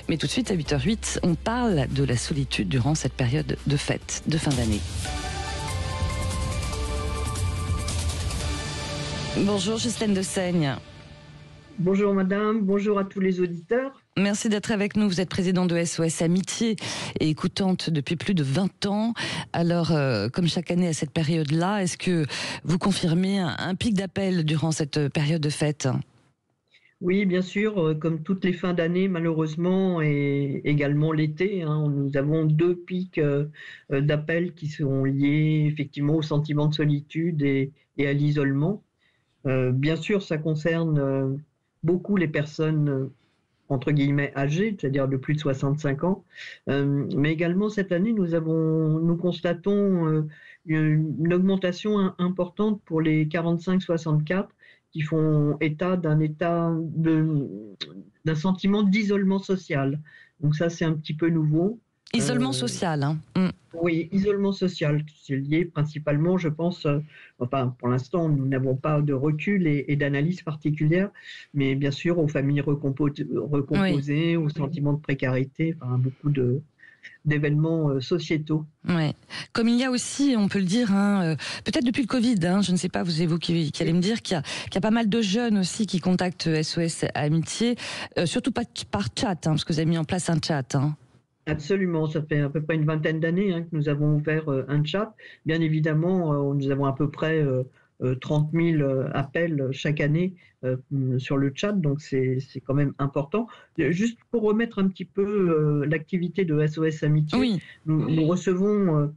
Mais tout de suite, à 8h08, on parle de la solitude durant cette période de fête, de fin d'année. Bonjour Ghislaine Dessaigne. Bonjour madame, bonjour à tous les auditeurs. Merci d'être avec nous. Vous êtes présidente de SOS Amitié et écoutante depuis plus de 20 ans. Alors, comme chaque année à cette période-là, est-ce que vous confirmez un pic d'appel durant cette période de fête ? Oui, bien sûr, comme toutes les fins d'année, malheureusement, et également l'été, nous avons 2 pics d'appels qui sont liés effectivement au sentiment de solitude et à l'isolement. Bien sûr, ça concerne beaucoup les personnes entre guillemets âgées, c'est-à-dire de plus de 65 ans. Mais également cette année, nous constatons une augmentation importante pour les 45-64 qui font état d'un sentiment d'isolement social. Donc ça, c'est un petit peu nouveau. Isolement social, hein. Oui, isolement social, c'est lié principalement, je pense, enfin pour l'instant nous n'avons pas de recul et d'analyse particulière, mais bien sûr aux familles recomposées, au sentiment de précarité, enfin beaucoup d'événements sociétaux. Ouais. Comme il y a aussi, on peut le dire, peut-être depuis le Covid, je ne sais pas, vous qui allez me dire qu'il y a pas mal de jeunes aussi qui contactent SOS Amitié, surtout pas par chat, parce que vous avez mis en place un chat. Absolument, ça fait à peu près une vingtaine d'années que nous avons ouvert un chat. Bien évidemment, nous avons à peu près 30 000 appels chaque année sur le chat, donc c'est quand même important. Juste pour remettre un petit peu l'activité de SOS Amitié, Oui. nous recevons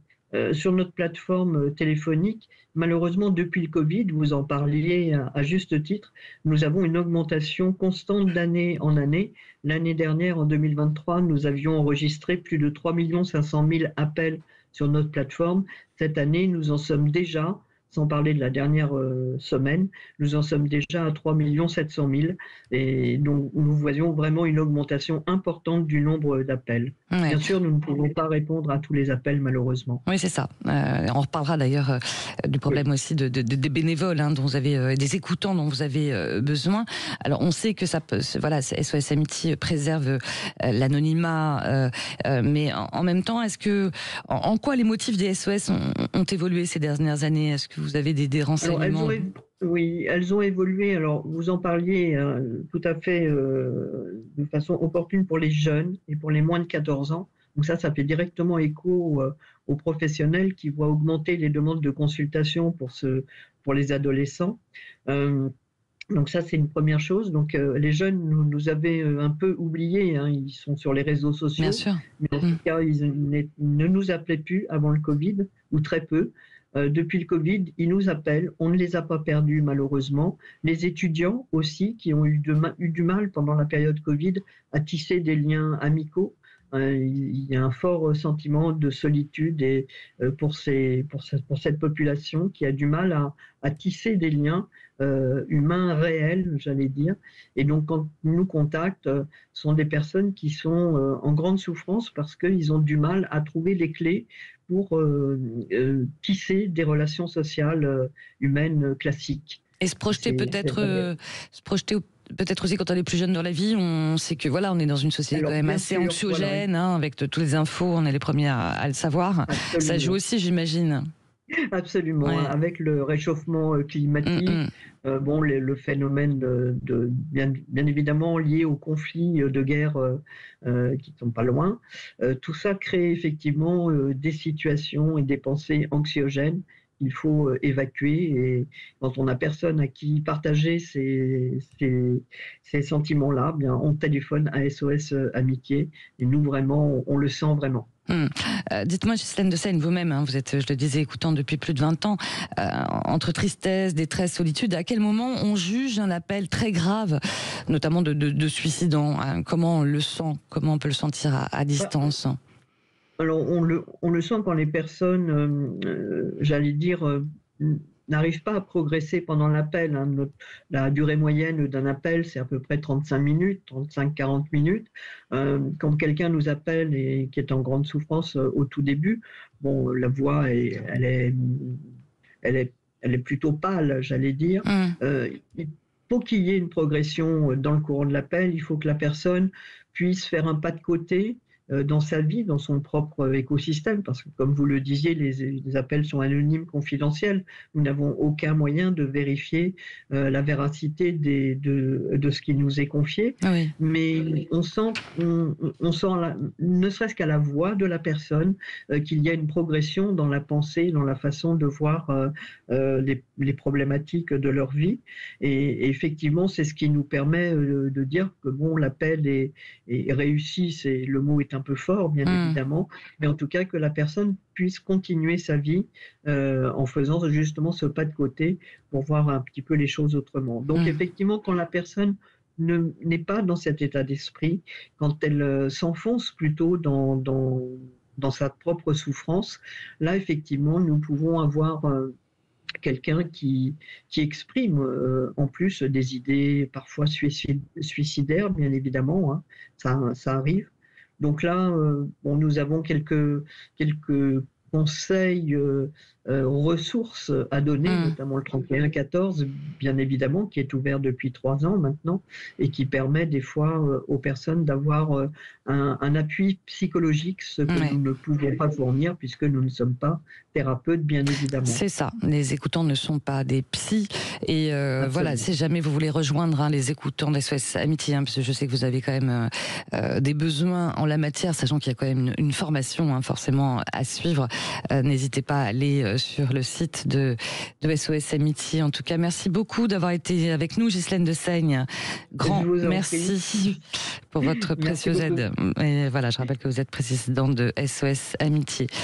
sur notre plateforme téléphonique, malheureusement depuis le Covid, vous en parliez à juste titre, nous avons une augmentation constante d'année en année. L'année dernière, en 2023, nous avions enregistré plus de 3 500 000 appels sur notre plateforme. Cette année, nous en sommes déjà, sans parler de la dernière semaine, nous en sommes déjà à 3 700 000. Et donc, nous voyons vraiment une augmentation importante du nombre d'appels. Ouais. Bien sûr, nous ne pouvons pas répondre à tous les appels, malheureusement. Oui, c'est ça. On reparlera d'ailleurs du problème aussi des bénévoles, dont vous avez, des écoutants dont vous avez besoin. Alors, on sait que SOS Amitié préserve l'anonymat, mais en même temps, est-ce que, en quoi les motifs des SOS ont évolué ces dernières années ? Est-ce que vous avez des renseignements ? Oui, elles ont évolué. Alors, vous en parliez tout à fait de façon opportune pour les jeunes et pour les moins de 14 ans. Donc ça fait directement écho aux professionnels qui voient augmenter les demandes de consultation pour les adolescents. Donc ça, c'est une première chose. Donc les jeunes nous avaient un peu oubliés. Ils sont sur les réseaux sociaux. Bien sûr. Mais en tout cas, ils ne nous appelaient plus avant le Covid, ou très peu. Depuis le Covid, ils nous appellent. On ne les a pas perdus, malheureusement. Les étudiants aussi, qui ont eu du mal pendant la période Covid à tisser des liens amicaux. Il y a un fort sentiment de solitude et pour cette population qui a du mal à tisser des liens humains réels, j'allais dire. Et donc, quand ils nous contactent, ce sont des personnes qui sont en grande souffrance parce qu'ils ont du mal à trouver les clés pour tisser des relations sociales humaines classiques. Et se projeter peut-être aussi quand on est plus jeune dans la vie, on sait que on est dans une société quand même assez anxiogène, avec toutes les infos, on est les premiers à le savoir. Absolument. Ça joue aussi, j'imagine. Absolument, avec le réchauffement climatique, le phénomène bien évidemment lié aux conflits de guerre qui ne sont pas loin, tout ça crée effectivement des situations et des pensées anxiogènes. Il faut évacuer, et quand on n'a personne à qui partager ces sentiments-là, bien on téléphone à SOS Amitié, et nous vraiment, on le sent vraiment. Dites-moi, Ghislaine Dessaigne, vous-même, vous êtes, je le disais, écoutant depuis plus de 20 ans, entre tristesse, détresse, solitude, à quel moment on juge un appel très grave, notamment de suicidant, comment on le sent, comment on peut le sentir à distance? Alors, on le sent quand les personnes, j'allais dire, n'arrivent pas à progresser pendant l'appel. La durée moyenne d'un appel, c'est à peu près 35 minutes, 35-40 minutes. Quand quelqu'un nous appelle et qui est en grande souffrance au tout début, la voix, elle est plutôt pâle, j'allais dire. Il faut qu'il y ait une progression dans le courant de l'appel. Il faut que la personne puisse faire un pas de côté dans sa vie, dans son propre écosystème, parce que comme vous le disiez, les appels sont anonymes, confidentiels. Nous n'avons aucun moyen de vérifier la véracité de ce qui nous est confié, Oui. mais on sent ne serait-ce qu'à la voix de la personne qu'il y a une progression dans la pensée, dans la façon de voir les problématiques de leur vie. Et effectivement, c'est ce qui nous permet de dire que bon, l'appel est réussi, le mot est un peu fort, bien évidemment, mais en tout cas que la personne puisse continuer sa vie en faisant justement ce pas de côté pour voir un petit peu les choses autrement. Donc effectivement, quand la personne n'est pas dans cet état d'esprit, quand elle s'enfonce plutôt dans sa propre souffrance, là effectivement, nous pouvons avoir quelqu'un qui exprime en plus des idées parfois suicidaires, bien évidemment, hein, ça arrive. Donc là, bon, nous avons quelques conseils, ressources à donner, notamment le 3114, bien évidemment, qui est ouvert depuis 3 ans maintenant et qui permet des fois aux personnes d'avoir un appui psychologique, ce que nous ne pouvons pas fournir puisque nous ne sommes pas thérapeutes, bien évidemment. C'est ça, les écoutants ne sont pas des psys et voilà, si jamais vous voulez rejoindre les écoutants de SOS Amitié, parce que je sais que vous avez quand même des besoins en la matière, sachant qu'il y a quand même une formation forcément à suivre, n'hésitez pas à aller sur le site de SOS Amitié. En tout cas, merci beaucoup d'avoir été avec nous, Ghislaine de Seigne. Grand merci pour votre précieuse aide. Et voilà, je rappelle que vous êtes présidente de SOS Amitié.